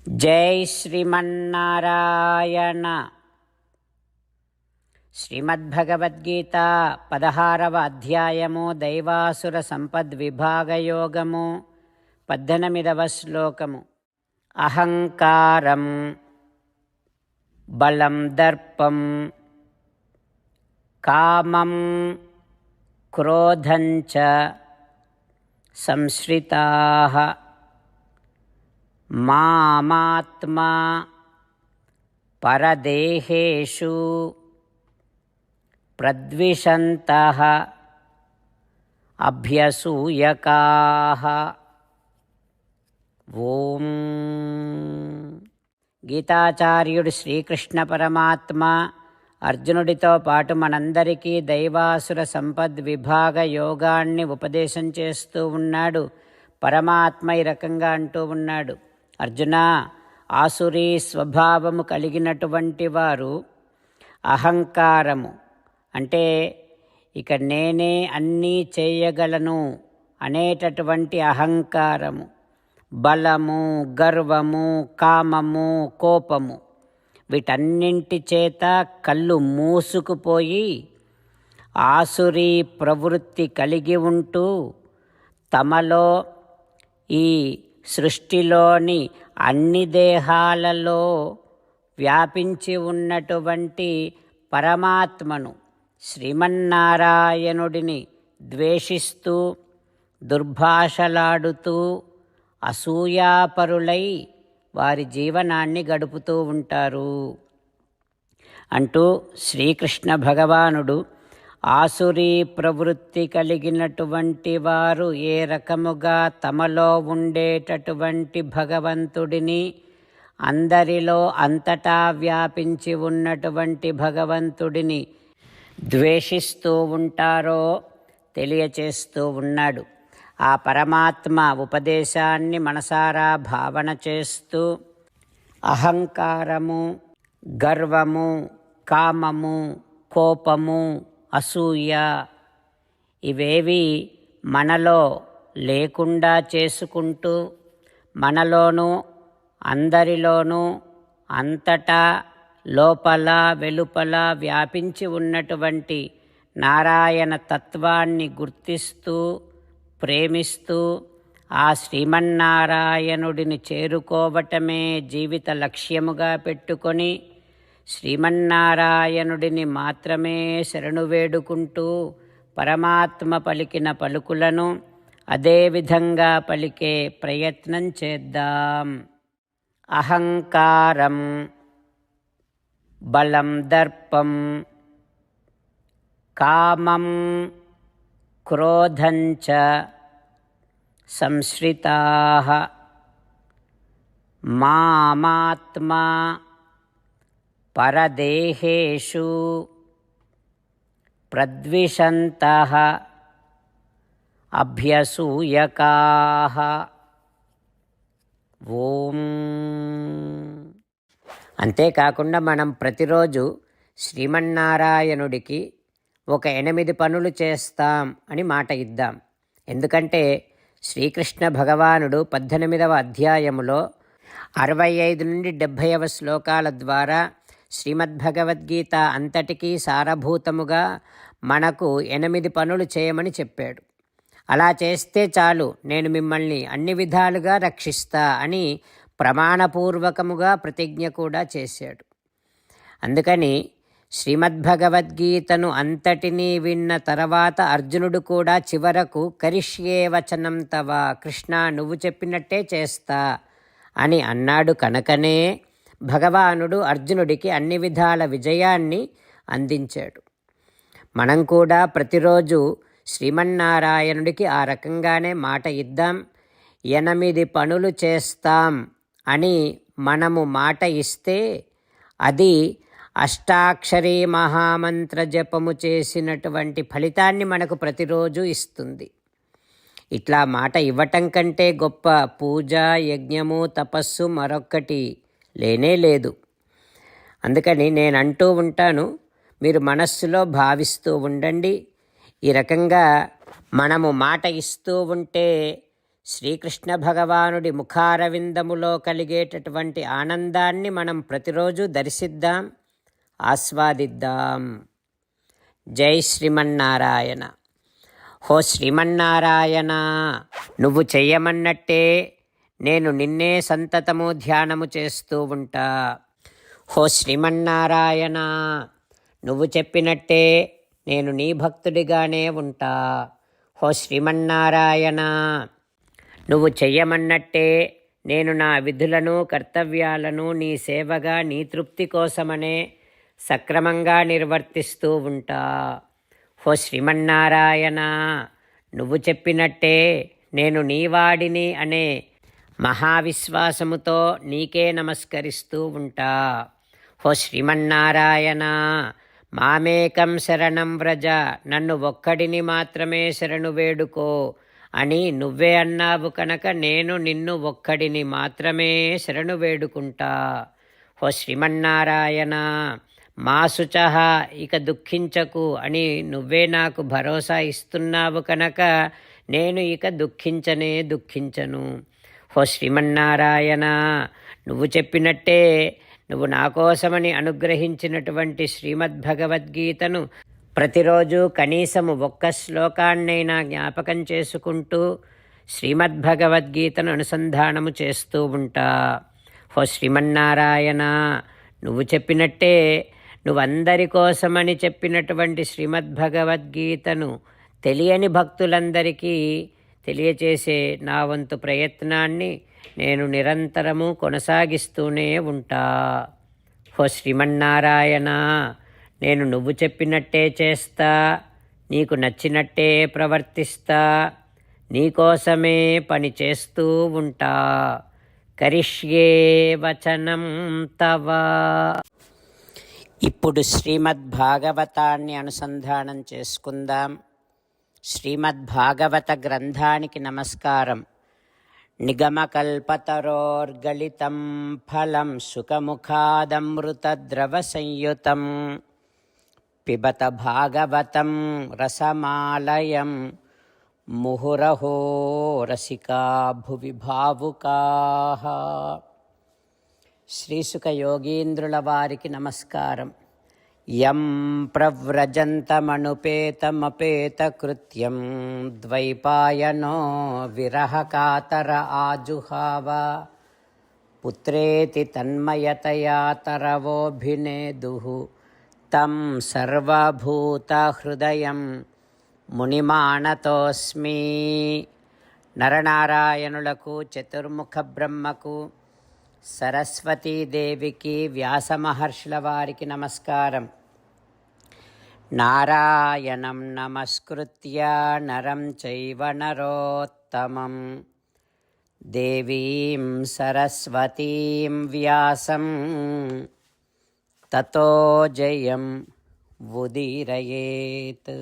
జై శ్రీమన్నారాయణ. శ్రీమద్భగవద్గీత 16వ అధ్యాయము దైవాసుర సంపద్విభాగయోగము 18వ శ్లోకము. అహంకారం బలం దర్పం కామం క్రోధంచ సంశ్రితాః మామాత్మా పరదేహేషు ప్రద్విషంతః అభ్యసూయకాః. ఓం. గీతాచార్యుడు శ్రీకృష్ణ పరమాత్మ అర్జునుడితో పాటు మనందరికీ దైవాసుర సంపద్విభాగ యోగాన్ని ఉపదేశం చేస్తూ ఉన్నాడు. పరమాత్మ ఈ రకంగా అంటూ ఉన్నాడు, అర్జున, ఆసురీ స్వభావము కలిగినటువంటి వారు అహంకారము అంటే ఇక నేనే అన్నీ చేయగలను అనేటటువంటి అహంకారము, బలము, గర్వము, కామము, కోపము, వీటన్నింటి చేత కళ్ళు మూసుకుపోయి ఆసురీ ప్రవృత్తి కలిగి ఉంటూ తమలో ఈ సృష్టిలోని అన్ని దేహాలలో వ్యాపించి ఉన్నటువంటి పరమాత్మను, శ్రీమన్నారాయణుడిని ద్వేషిస్తూ దుర్భాషలాడుతూ అసూయాపరులై వారి జీవనాన్ని గడుపుతూ ఉంటారు అంటూ శ్రీకృష్ణ భగవానుడు ఆసురీ ప్రవృత్తి కలిగినటువంటి వారు ఏ రకముగా తమలో ఉండేటటువంటి భగవంతుడిని, అందరిలో అంతటా వ్యాపించి ఉన్నటువంటి భగవంతుడిని ద్వేషిస్తూ ఉంటారో తెలియచేస్తూ ఉన్నాడు. ఆ పరమాత్మ ఉపదేశాన్ని మనసారా భావన చేస్తూ అహంకారము, గర్వము, కామము, కోపము, అసూయ ఇవేవి మనలో లేకుండా చేసుకుంటూ మనలోనూ అందరిలోనూ అంతటా లోపల వెలుపల వ్యాపించి ఉన్నటువంటి నారాయణ తత్వాన్ని గుర్తిస్తూ ప్రేమిస్తూ ఆ శ్రీమన్నారాయణుడిని చేరుకోవటమే జీవిత లక్ష్యముగా పెట్టుకొని శ్రీమన్నారాయణుడిని మాత్రమే శరణు వేడుకుంటూ పరమాత్మ పలికిన పలుకులను అదేవిధంగా పలికే ప్రయత్నం చేద్దాం. అహంకారం బలం దర్పం కామం క్రోధంచ సంశ్రితాః మామాత్మా పరదేహేషు ప్రద్విషంతః అభ్యసూయకాః. ఓం. అంతేకాకుండా మనం ప్రతిరోజు శ్రీమన్నారాయణుడికి ఒక 8 పనులు చేస్తాం అని మాట ఇద్దాం. ఎందుకంటే శ్రీకృష్ణ భగవానుడు 18వ అధ్యాయములో 65 నుండి 70వ శ్లోకాల ద్వారా శ్రీమద్భగవద్గీత అంతటికీ సారభూతముగా మనకు 8 పనులు చేయమని చెప్పాడు. అలా చేస్తే చాలు, నేను మిమ్మల్ని అన్ని విధాలుగా రక్షిస్తా అని ప్రమాణపూర్వకముగా ప్రతిజ్ఞ కూడా చేశాడు. అందుకని శ్రీమద్భగవద్గీతను అంతటినీ విన్న తర్వాత అర్జునుడు కూడా చివరకు కరిష్యే వచనం తవ, కృష్ణ నువ్వు చెప్పినట్టే చేస్తా అని అన్నాడు. కనుకనే భగవానుడు అర్జునుడికి అన్ని విధాల విజయాన్ని అందించాడు. మనం కూడా ప్రతిరోజు శ్రీమన్నారాయణుడికి ఆ రకంగానే మాట ఇద్దాం. 8 పనులు చేస్తాం అని మనము మాట ఇస్తే అది అష్టాక్షరీ మహామంత్ర జపము చేసినటువంటి ఫలితాన్ని మనకు ప్రతిరోజు ఇస్తుంది. ఇట్లా మాట ఇవ్వటం కంటే గొప్ప పూజ, యజ్ఞము, తపస్సు మరొక్కటి లేనే లేదు. అందుకని నేను అంటూ ఉంటాను, మీరు మనస్సులో భావిస్తూ ఉండండి. ఈ రకంగా మనము మాట ఇస్తూ ఉంటే శ్రీకృష్ణ భగవానుడి ముఖారవిందములో కలిగేటటువంటి ఆనందాన్ని మనం ప్రతిరోజు దర్శిద్దాం, ఆస్వాదిద్దాం. జై శ్రీమన్నారాయణ. హో శ్రీమన్నారాయణ, నువ్వు చెయ్యమన్నట్టే నేను నిన్నే సంతతము ధ్యానము చేస్తూ ఉంటా. హో శ్రీమన్నారాయణ, నువ్వు చెప్పినట్టే నేను నీ భక్తుడిగానే ఉంటా. హో శ్రీమన్నారాయణ, నువ్వు చెయ్యమన్నట్టే నేను నా విధులను కర్తవ్యాలను నీ సేవగా నీ తృప్తి కోసమనే సక్రమంగా నిర్వర్తిస్తూ ఉంటా. హో శ్రీమన్నారాయణ, నువ్వు చెప్పినట్టే నేను నీవాడిని అనే మహావిశ్వాసముతో నీకే నమస్కరిస్తూ ఉంటా. హో శ్రీమన్నారాయణ, మామేకం శరణం వ్రజ, నన్ను ఒక్కడిని మాత్రమే శరణు వేడుకో అని నువ్వే అన్నావు కనుక నేను నిన్ను ఒక్కడిని మాత్రమే శరణు వేడుకుంటా. హో శ్రీమన్నారాయణ, మా శుచః, ఇక దుఃఖించకు అని నువ్వే నాకు భరోసా ఇస్తున్నావు కనుక నేను ఇక దుఃఖించను. హో శ్రీమన్నారాయణ, నువ్వు చెప్పినట్టే నువ్వు నా కోసమని అనుగ్రహించినటువంటి శ్రీమద్భగవద్గీతను ప్రతిరోజు కనీసము ఒక్క శ్లోకాన్నైనా జ్ఞాపకం చేసుకుంటూ శ్రీమద్భగవద్గీతను అనుసంధానము చేస్తూ ఉంటా. హో శ్రీమన్నారాయణ, నువ్వు చెప్పినట్టే నువ్వందరి కోసమని చెప్పినటువంటి శ్రీమద్భగవద్గీతను తెలియని భక్తులందరికీ తెలియచేసే నా వంతు ప్రయత్నాన్ని నేను నిరంతరము కొనసాగిస్తూనే ఉంటా. హో శ్రీమన్నారాయణ, నేను నువ్వు చెప్పినట్టే చేస్తా, నీకు నచ్చినట్టే ప్రవర్తిస్తా, నీకోసమే పని చేస్తూ ఉంటా. కరిష్యే వచనం తవ. ఇప్పుడు శ్రీమద్భాగవతాన్ని అనుసంధానం చేసుకుందాం. శ్రీమద్భాగవత గ్రంథానికి నమస్కారం. నిగమకల్పతరోర్గళితం ఫలం సుఖముఖాదమృతద్రవ సంయుతం పిబత భాగవతం రసమాలయం ముహురహో రసికా భువి భావుకాః. శ్రీసుఖ యోగీంద్రుల వారికి నమస్కారం. యం ప్రవ్రజంతమనుపేతమపేతకృత్యం ద్వైపాయనో విరహకాతర ఆజుహావ పుత్రేతి తన్మయతయా తరవోభినేదుః తం సర్వభూతహృదయం మునిమానతోస్మి. నరనారాయణులకు, చతుర్ముఖ బ్రహ్మకు, సరస్వతీదేవికి, వ్యాసమహర్షుల వారికి నమస్కారం. నారాయణం నమస్కృత్య నరం చైవ నరోత్తమం దేవీం సరస్వతీం వ్యాసం తతో జయం ఉదీరయేత్.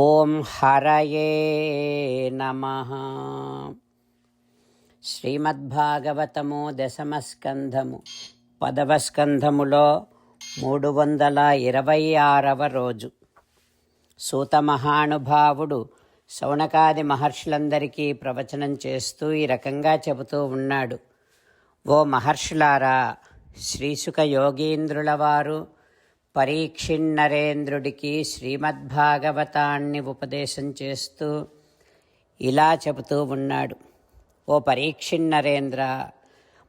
ఓం హరయే నమః. శ్రీమద్భాగవతము దశమస్కంధము 10వ స్కంధములో 326వ రోజు. సూత మహానుభావుడు శౌనకాది మహర్షులందరికీ ప్రవచనం చేస్తూ ఈ రకంగా చెబుతూ ఉన్నాడు. ఓ మహర్షులారా, శ్రీసుఖ యోగీంద్రుల వారు పరీక్షిన్నరేంద్రుడికి శ్రీమద్భాగవతాన్ని ఉపదేశం చేస్తూ ఇలా చెబుతూ ఉన్నాడు. ఓ పరీక్షిన్నరేంద్ర,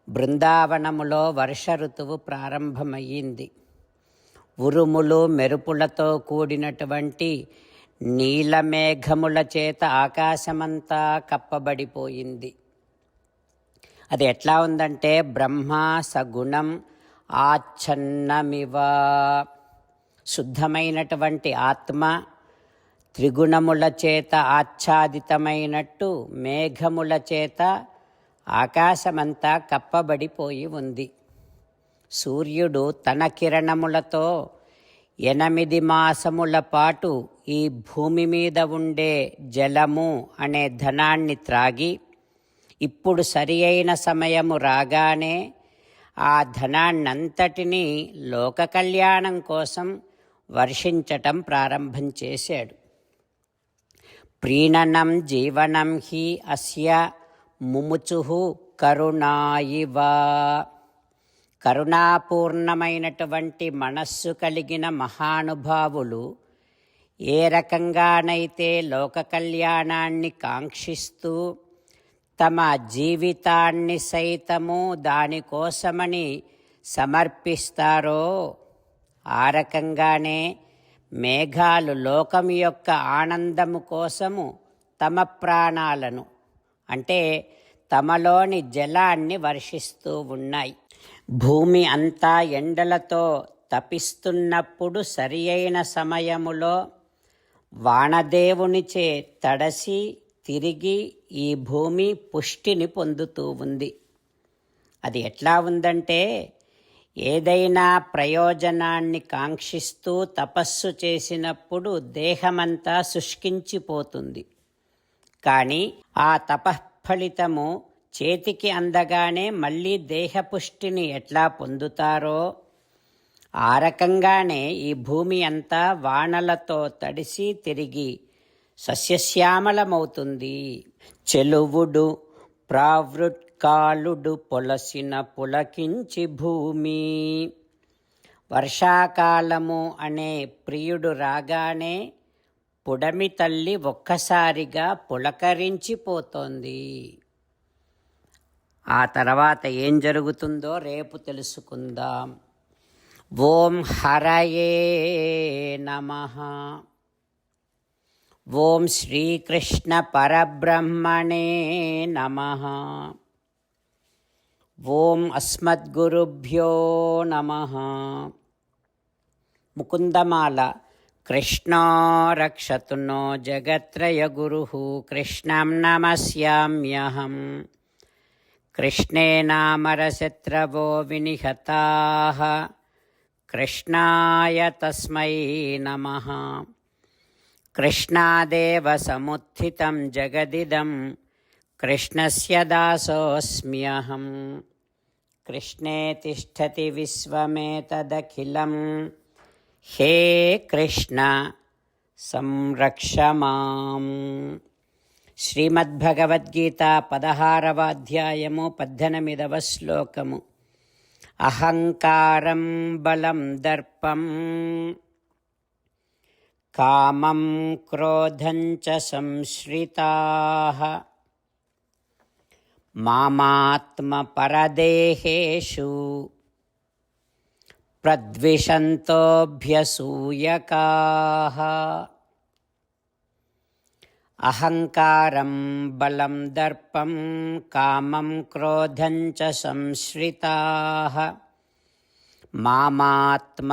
బృందావనములో వర్ష ఋతువు ప్రారంభమయ్యింది. ఉరుములు మెరుపులతో కూడినటువంటి నీలమేఘముల చేత ఆకాశమంతా కప్పబడిపోయింది. అది ఎట్లా ఉందంటే బ్రహ్మ సగుణం ఆచ్ఛన్నమివ. శుద్ధమైనటువంటి ఆత్మ త్రిగుణముల చేత ఆచ్ఛాదితమైనట్టు మేఘముల చేత ఆకాశమంతా కప్పబడిపోయి ఉంది. సూర్యుడు తన కిరణములతో 8 మాసముల పాటు ఈ భూమి మీద ఉండే జలము అనే ధనాన్ని త్రాగి ఇప్పుడు సరి అయిన సమయము రాగానే ఆ ధనాన్నంతటినీ లోక కళ్యాణం కోసం వర్షించటం ప్రారంభం చేశాడు. ప్రీణనం జీవనం హి అస్య ముముచుః కరుణాయివ. కరుణాపూర్ణమైనటువంటి మనస్సు కలిగిన మహానుభావులు ఏ రకంగానైతే లోక కళ్యాణాన్ని కాంక్షిస్తూ తమ జీవితాన్ని సైతము దానికోసమని సమర్పిస్తారో ఆ రకంగానే మేఘాలు లోకం యొక్క ఆనందము కోసము తమ ప్రాణాలను అంటే తమలోని జలాన్ని వర్షిస్తూ ఉన్నాయి. భూమి అంతా ఎండలతో తపిస్తున్నప్పుడు సరి అయిన సమయములో వానదేవునిచే తడసి తిరిగి ఈ భూమి పుష్టిని పొందుతూ ఉంది. అది ఎట్లా ఉందంటే, ఏదైనా ప్రయోజనాన్ని కాంక్షిస్తూ తపస్సు చేసినప్పుడు దేహమంతా శుష్కించిపోతుంది. కానీ ఆ తపఃఫలితము చేతికి అందగానే మళ్ళీ దేహపుష్టిని ఎట్లా పొందుతారో ఆ రకంగానే ఈ భూమి అంతా వానలతో తడిసి తిరిగి సస్యశ్యామలమవుతుంది. చెలువుడు ప్రావృత్కాలుడు పొలసిన పులకించి భూమి. వర్షాకాలము అనే ప్రియుడు రాగానే పుడమి తల్లి ఒక్కసారిగా పులకరించిపోతోంది. ఆ తర్వాత ఏం జరుగుతుందో రేపు తెలుసుకుందాం. ఓం హరయే నమః. ఓం శ్రీకృష్ణ పరబ్రహ్మణే నమః. ఓం అస్మద్గురుభ్యో నమః. ముకుందమాల. కృష్ణో రక్షతు నో జగత్రయ గురుః కృష్ణం నమస్యామ్యహం. కృష్ణే నామరశత్రవో వినిహతాః కృష్ణాయ తస్మై నమః. కృష్ణాదేవ సముత్థితం జగదిదం కృష్ణస్య దాసోऽస్మ్యహం. కృష్ణే తిష్టతి విశ్వమేతదఖిలం. హే కృష్ణ సంరక్ష మాం. శ్రీమద్భగవద్గీత 16వ అధ్యాయము 18వ శ్లోకము. అహంకారం బలం దర్పం కామం క్రోధం చ సంశ్రితాః మామాత్మపరదేహేషు ప్రద్విషంతోऽభ్యసూయకాః. అహంకారం బలం దర్పం కామం క్రోధం చ సంశ్రితాః మామాత్మపరదేహేషు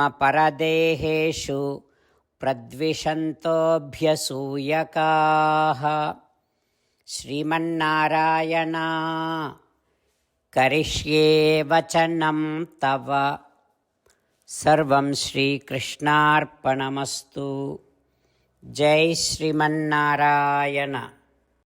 ప్రద్విషంతోऽభ్యసూయకాః. శ్రీమన్నారాయణ కరిష్యే వచనం తవ. సర్వం శ్రీకృష్ణార్పణమస్తు. జై శ్రీమన్నారాయణ.